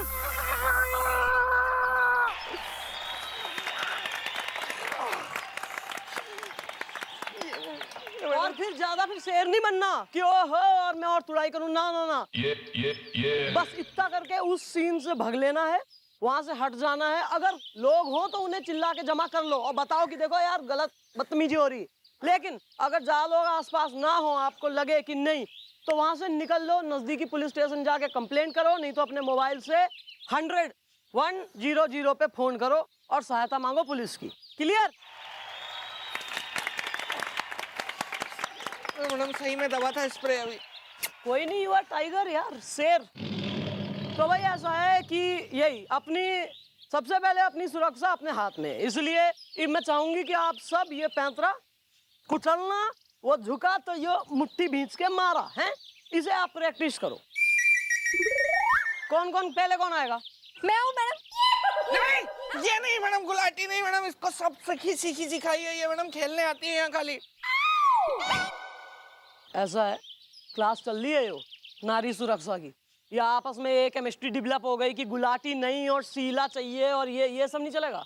और फिर ज्यादा फिर शेर नहीं बनना कि ओहो और मैं और तुड़ाई करूं, ना ना ना। बस इतना करके उस सीन से भाग लेना है, वहां से हट जाना है। अगर लोग हो तो उन्हें चिल्ला के जमा कर लो और बताओ कि देखो यार गलत बदतमीजी हो रही। लेकिन अगर ज्यादा लोग आसपास ना हो, आपको लगे कि नहीं, तो वहां से निकल लो, नजदीकी पुलिस स्टेशन जाके कंप्लेन करो, नहीं तो अपने मोबाइल से 100-100 पे फोन करो और सहायता मांगो पुलिस की। क्लियर? मैडम सही में दबा था स्प्रे अभी। कोई नहीं, युवा टाइगर यार, शेर। तो भाई ऐसा है कि यही अपनी सबसे पहले अपनी सुरक्षा अपने हाथ में, इसलिए मैं चाहूंगी कि आप सब ये पैंतरा कुचलना, वो झुका तो ये मुट्ठी भींच के मारा है, इसे आप प्रैक्टिस करो। कौन कौन पहले कौन आएगा? मैं हूँ मैडम। नहीं, ये नहीं मैडम, गुलाटी नहीं मैडम, इसको सब सीखी सिखाई है ये मैडम, खेलने आती है यहाँ खाली। ऐसा है, क्लास चल रही है यो नारी सुरक्षा की, या आपस में एक केमिस्ट्री डेवलप हो गई कि गुलाटी नहीं और शीला चाहिए और ये सब नहीं चलेगा,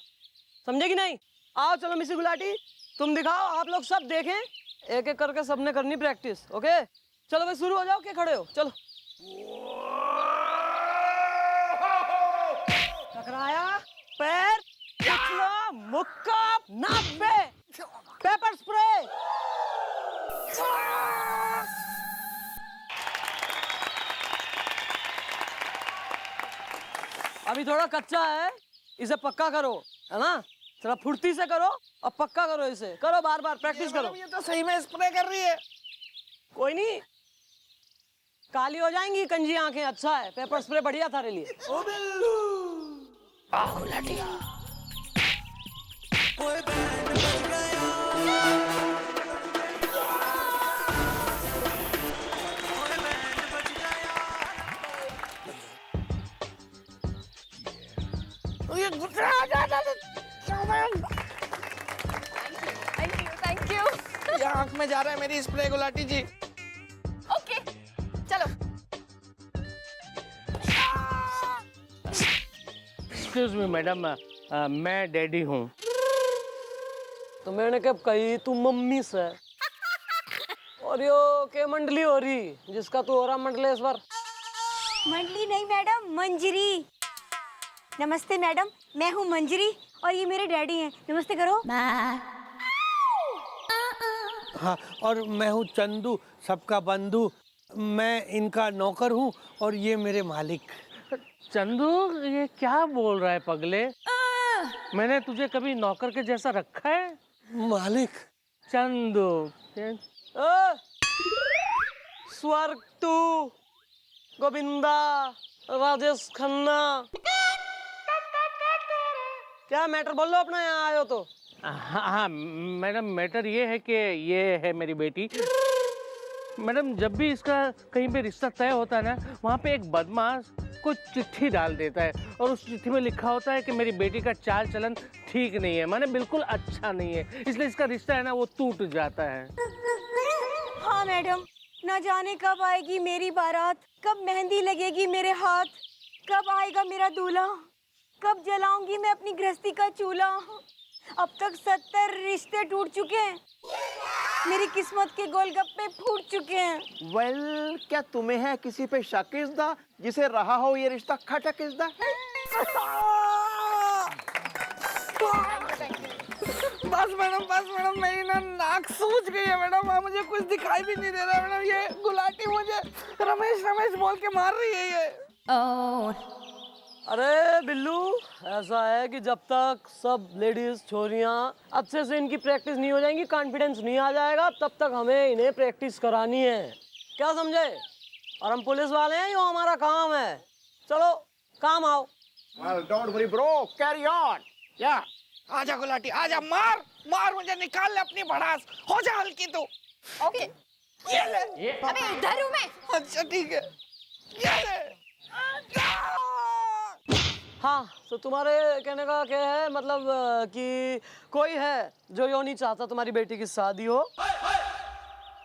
समझे कि नहीं? आओ चलो मिसी गुलाटी, तुम दिखाओ, आप लोग सब देखें, एक एक करके सबने करनी प्रैक्टिस। ओके चलो भाई शुरू हो जाओ, क्या खड़े हो, चलो। टकराया, पैर, उछलो, मुक्का, नाक पे, पेपर स्प्रे। अभी थोड़ा कच्चा है, इसे पक्का करो, है ना। थोड़ा फुर्ती से करो और पक्का करो, इसे करो, बार बार प्रैक्टिस करो। ये तो सही में स्प्रे कर रही है। कोई नहीं, काली हो जाएंगी कंजी आंखें, अच्छा है, पेपर स्प्रे बढ़िया था लिए। ओ बिल्लू थैंक यू। ये आंख में जा रहा है मेरी स्प्रे, गुलाटी जी। ओके चलो। एक्सक्यूज मी मैडम, मैं डैडी हूँ। तो मैंने कब कही तू मम्मी से, और यो के मंडली हो रही जिसका तू हो रहा मंडलेश्वर। मंडली नहीं मैडम, मंजरी। नमस्ते मैडम, मैं हूँ मंजरी और ये मेरे डैडी हैं, नमस्ते करो। हाँ, और मैं हूँ चंदू, सबका बंधु। मैं इनका नौकर हूँ और ये मेरे मालिक। चंदू, ये क्या बोल रहा है पगले? मैंने तुझे कभी नौकर के जैसा रखा है? मालिक। चंदू, स्वर्ग टू, गोविंदा, राजेश खन्ना, क्या मैटर बोल लो अपना, यहाँ आयो तो। हाँ मैडम, मैटर ये है कि ये है मेरी बेटी। मैडम, जब भी इसका कहीं पे रिश्ता तय होता है ना, वहाँ पे एक बदमाश कुछ चिट्ठी डाल देता है और उस चिट्ठी में लिखा होता है कि मेरी बेटी का चाल चलन ठीक नहीं है, माने बिल्कुल अच्छा नहीं है, इसलिए इसका रिश्ता है ना वो टूट जाता है। हाँ मैडम, न जाने कब आएगी मेरी बारात, कब मेहंदी लगेगी मेरे हाथ, कब आएगा मेरा दूल्हा, कब जलाऊंगी मैं अपनी गृहस्थी का चूल्हा। अब तक 70 रिश्ते टूट चुके हैं, मेरी किस्मत के गोलगप्पे फूट चुके हैं। वेल, क्या तुम्हें है किसी पे शक इज़दा, जिसे रहा हो ये रिश्ता खटक इज़दा? बस मैडम, मेरी ना नाक सूज गई है मैडम, मुझे कुछ दिखाई भी नहीं दे रहा है मैडम। ये गुलाटी मुझे रमेश बोल के मार रही है ये। अरे बिल्लू, ऐसा है कि जब तक सब लेडीज छोरियां अच्छे से इनकी प्रैक्टिस नहीं हो जाएंगी, कॉन्फिडेंस नहीं आ जाएगा, तब तक हमें इन्हें प्रैक्टिस करानी है, क्या समझे? और हम पुलिस वाले हैं, ये हमारा काम है। चलो काम आओ। Well, don't worry bro, carry on. Yeah. आजा गुलाटी, आजा, मार मार मुझे, निकाल ले अपनी भड़ास, हो जा हल्की तू। ओके। ये ले। अबे इधर हूँ मैं। अच्छा ठीक है, ये ले। हाँ, तो तुम्हारे कहने का क्या है, मतलब कि कोई है जो यो नहीं चाहता तुम्हारी बेटी की शादी हो,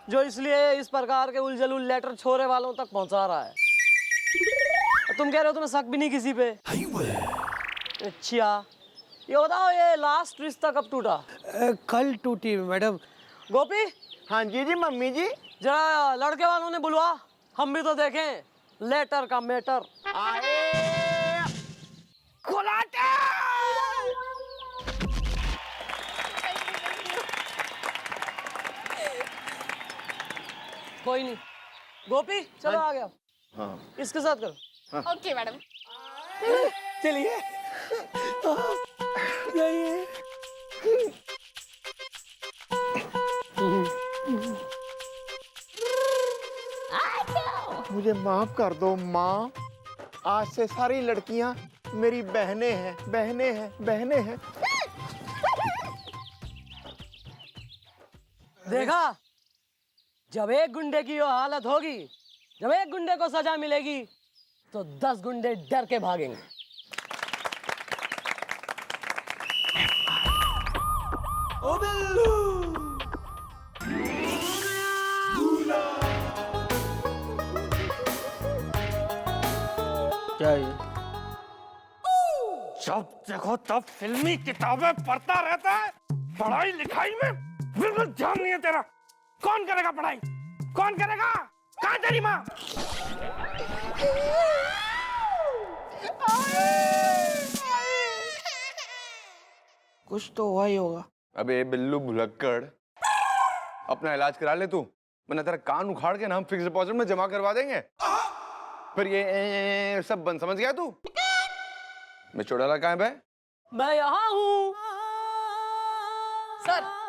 जो इसलिए इस प्रकार के उलझुल लेटर छोरे वालों तक पहुंचा रहा है। तुम कह रहे हो तुम्हें शक भी नहीं किसी पे? अच्छा, ये बताओ ये लास्ट रिश्ता कब टूटा? कल टूटी मैडम। गोपी। हाँ जी जी मम्मी जी। जरा लड़के वालों ने बुलवा, हम भी तो देखें लेटर का मैटर। कोई नहीं, गोपी चलो आ गया। हाँ। इसके साथ करो। हाँ। Okay madam. चलिए जाइए। मुझे माफ कर दो माँ, आज से सारी लड़कियां मेरी बहनें हैं, बहनें हैं, बहनें हैं। देखा, जब एक गुंडे की ये हालत होगी, जब एक गुंडे को सजा मिलेगी तो 10 गुंडे डर के भागेंगे। ओ बिल्लू क्या ये? जब देखो तब फिल्मी किताबें पढ़ता रहता है, पढ़ाई लिखाई में बिल्कुल ध्यान नहीं है तेरा। कौन करेगा पढ़ाई, कौन करेगा? कहाँ तेरी माँ? कुछ तो हुआ ही होगा। अबे बिल्लू भुलक्कड़, अपना इलाज करा ले तू, वरना तेरा कान उखाड़ के ना हम फिक्स डिपॉजिट में जमा करवा देंगे। फिर ये सब बंद, समझ गया तू? मैं चौड़ाला कहाँ है बे? मैं यहाँ हूँ सर।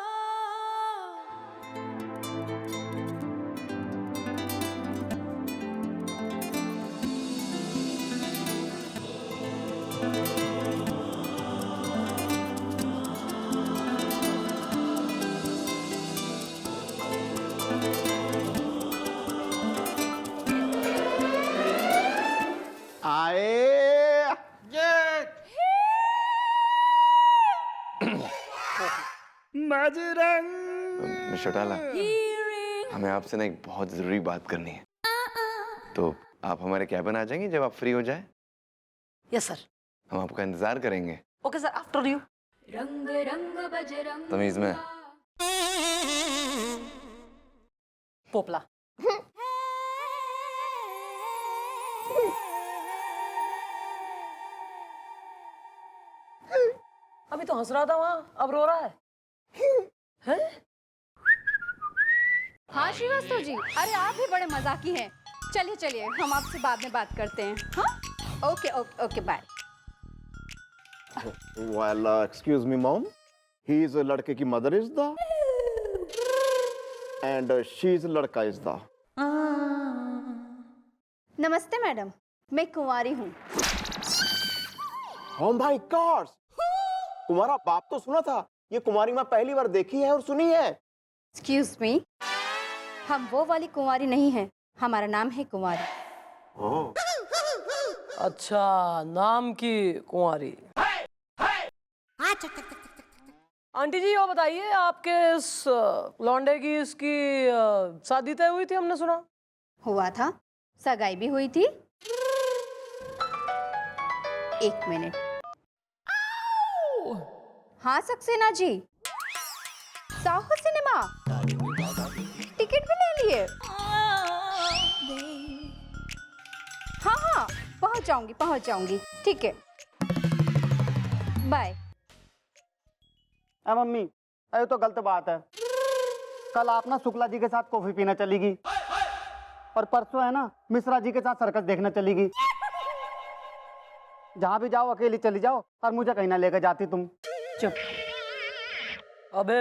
मिस्टर चौटाला, हमें आपसे ना एक बहुत जरूरी बात करनी है, तो आप हमारे कैबिन आ जाएंगे जब आप फ्री हो जाए? Yes sir. हम आपका इंतजार करेंगे। Okay sir, after you. रंग रंग बजरंग तमीज में। पोपला। अभी तो हंस रहा था वहां, अब रो रहा है। हैं? हाँ श्रीवास्तव जी, अरे आप भी बड़े मजाकी हैं। चलिए चलिए, हम आपसे बाद में बात करते हैं। हाँ, okay okay okay, bye. Well, excuse me, mom. He is a लड़के की mother is the, and she is लड़का is the. नमस्ते मैडम, मैं कुंवारी हूँ। Oh my God! तुम्हारा बाप तो सुना था, ये कुमारी मैं पहली बार देखी है और सुनी है। एक्सक्यूज मी, हम वो वाली कुंवारी नहीं है, हमारा नाम है कुंवारी। अच्छा, नाम की कुंवारी। आंटी जी वो बताइए, आपके इस लौंडे की इसकी शादी तय हुई थी, हमने सुना? हुआ था, सगाई भी हुई थी। एक मिनट। हाँ सक्सेना जी, साहू सिनेमा टिकट भी ले लिए। हाँ हाँ, पहुंच जाऊंगी। ठीक है, बाय। मम्मी, ये तो गलत बात है। कल आप ना शुक्ला जी के साथ कॉफी पीना चलेगी, और परसों है ना मिश्रा जी के साथ सर्कस देखने चलेगी। जहाँ भी जाओ अकेली चली जाओ, और मुझे कहीं ना लेकर जाती तुम। चुप। अबे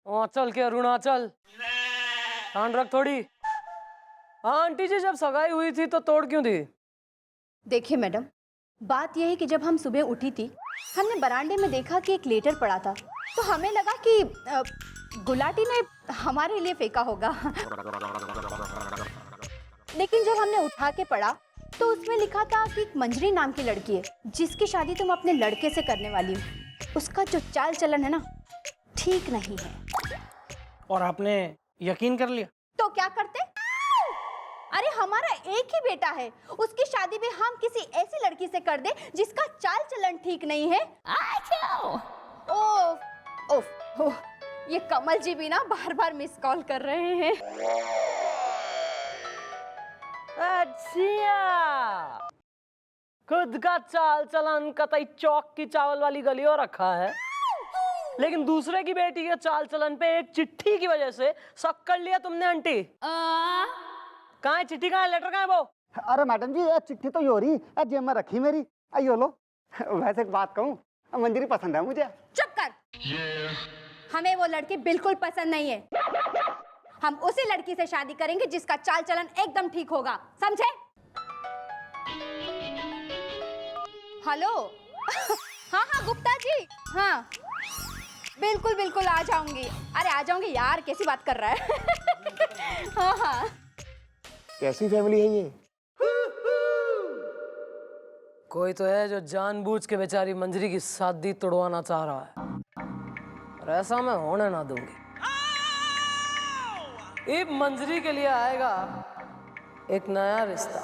आंचल के अरुणाचल, ध्यान रख थोड़ी। हाँ आंटी जी, जब सगाई हुई थी तो तोड़ क्यों दी? देखिए मैडम, बात यह है कि जब हम सुबह उठी थी, हमने बरामदे में देखा कि एक लेटर पड़ा था तो हमें लगा कि गुलाटी ने हमारे लिए फेंका होगा। लेकिन जब हमने उठा के पढ़ा तो उसमें लिखा था कि एक मंजरी नाम की लड़की है जिसकी शादी तुम अपने लड़के से करने वाली हो। उसका जो चाल चलन है ना, ठीक नहीं है। और आपने यकीन कर लिया? तो क्या करते? अरे हमारा एक ही बेटा है, उसकी शादी भी हम किसी ऐसी लड़की से कर दे जिसका चाल चलन ठीक नहीं है। ओफ ओफ ओफ, ये कमल जी भी ना बार बार मिस कॉल कर रहे हैं। अच्छा, खुद का चाल चलन कतई चौक की चावल वाली गलियों रखा है, लेकिन दूसरे की बेटी के चाल चलन पे एक चिट्ठी की वजह से शक कर लिया तुमने आंटी। कहाँ है चिट्ठी, कहाँ है लेटर, कहाँ है वो? अरे मैडम जी, ये चिट्ठी तो यो रही जेब में रखी मेरी, यो लो। वैसे एक बात कहूँ, मंजरी पसंद है मुझे। चुप कर, हमें वो लड़की बिल्कुल पसंद नहीं है। हम उसी लड़की से शादी करेंगे जिसका चाल चलन एकदम ठीक होगा, समझे? हेलो। हाँ हाँ गुप्ता जी, हाँ बिल्कुल बिल्कुल आ जाऊंगी। अरे आ जाऊंगी यार, कैसी बात कर रहा है। हाँ हाँ। कैसी फैमिली है ये? कोई तो है जो जानबूझ के बेचारी मंजरी की शादी तोड़वाना चाह रहा है, और ऐसा मैं होने ना दूंगी। अब मंजरी के लिए आएगा एक नया रिश्ता।